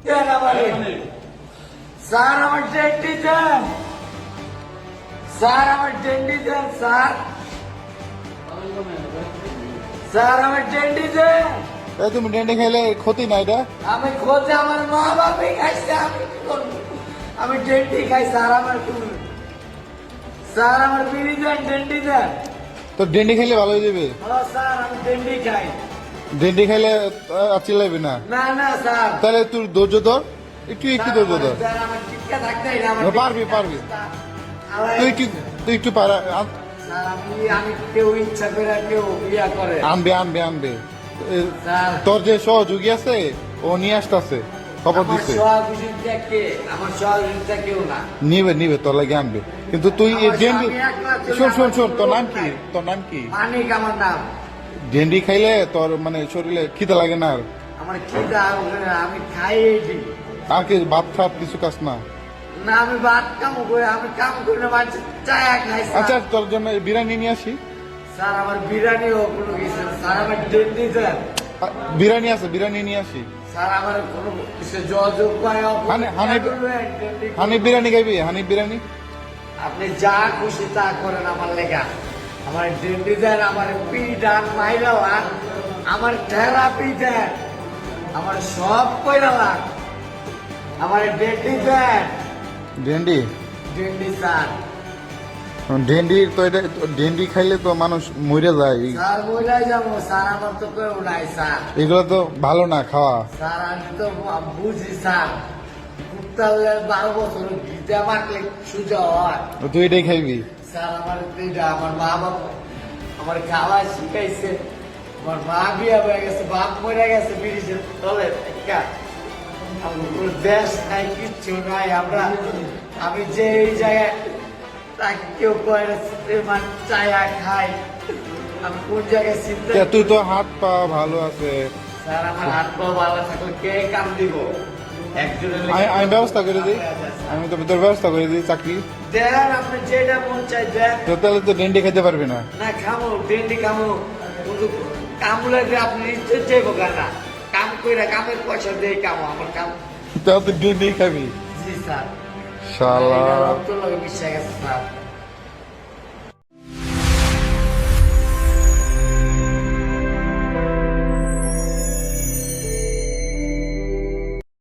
Sir আমার ডেন্টি দেন, sir আমার ডেন্টি দেন, sir sir আমার ডেন্টি দেন। তুমি ডেন্ডি খেলে ক্ষতি নাই এটা? আমি খোঁজে আমার মা বাবাই খাইছে, আমি কি করবো? আমি ডেন্টি খাই, স্যার আমার স্যার আমার বিড়ি দেন, ডেন্টি দেন। তো ডেন্ডি খেলে ভালো হয়ে যাবে। স্যার আমি ডেন্টি খাই। ডেন্ডি খেলে চিল্লাবি না। না না স্যার, তাহলে তুই ধৈর্য ধর, একটু ধৈর্য ধর। স্যার আমার টিকা থাকতেই না, পারবি তুই একটু পারা স্যার আমি কেউ ইচ্ছা করে কেউ ইয়া করে আনবে তোর যে সহযোগী আছে ও নিয়ে আসতেছে, খবর দিচ্ছে। আমার সহযোগিতা কেউ না নিবে তোর লাগে আনবে, কিন্তু তুই শোন তোর নাম কি? মানিক আমার নাম। ডেন্ডি খাইলে তোর মানে শরীরে খিদে লাগে না? আর আমার খিদা আমি খাই এটি। আর কি ভাত খাত কিছু কাজ না? না আমি ভাত কাম করে, আমি কাম করে না, মানুষ চায়া খাই। আচ্ছা তোর জন্য বিরিয়ানি নিয়ে আসি। স্যার আমার বিরিয়ানি হোক কোনো কিছু, স্যার আমার ডেন্ডি দেন। বিরিয়ানি আছে, বিরিয়ানি নিয়ে আসি। স্যার আমার কোনো কিছু যোগাযোগ পায়। হানিফ বিরিয়ানি খাইবি? হানিফ বিরিয়ানি আপনি যা খুশি তা করেন আমার লেখা। আমার ডেন্ডি দেন, আমার পিডান মাইরাও, আমার থেরাপি দেন, আমার সব কইরা লাগ। আমার ডেন্ডি দেন, ডেন্ডি স্যার। ডেন্ডি তো এটা ডেন্ডি খাইলে তো মানুষ মরে যায়। স্যার মইলাই যাবো স্যার, আমার তো কেউ নাই স্যার। এগুলো তো ভালো না খাওয়া। স্যার আমি তো বুঝি স্যার, কুত্তালে 12 বছর গিটা মারলে সুজা হয়। তুই এটাই খাইবি? স্যার আমার আমার মা বাবা আমার খাওয়া শিখাইছে। আমার মা বিয়া হয়ে গেছে, বাপ মরে গেছে ব্রিটিশের তলে। দেশ নাই, কিচ্ছু নাই। আমি যে এই জায়গায় তাকে কেউ চায়া খাই, আমি কোন জায়গায় চিন্তা। তুই তো হাত পা ভালো আছে। স্যার আমার হাত পা ভালো থাকলে কে কাম দিব? একজনের আমি ব্যবস্থা করে দিই, আমি তো তোর ব্যবস্থা করে দিই চাকরি দেন। আপনি যেটা মন চাই দেন। তাহলে তো ডেন্ডি খেতে পারবি না। না খামো, ডেন্ডি খামো, কিন্তু কামলে আপনি ইচ্ছে চাইবো না। কাম কইরা কামের পয়সা দিয়ে কামো, আমার কাম। তাহলে তো ডেন্ডি খাবি? জি স্যার। শালা রক্ত লাগে মিশে গেছে স্যার।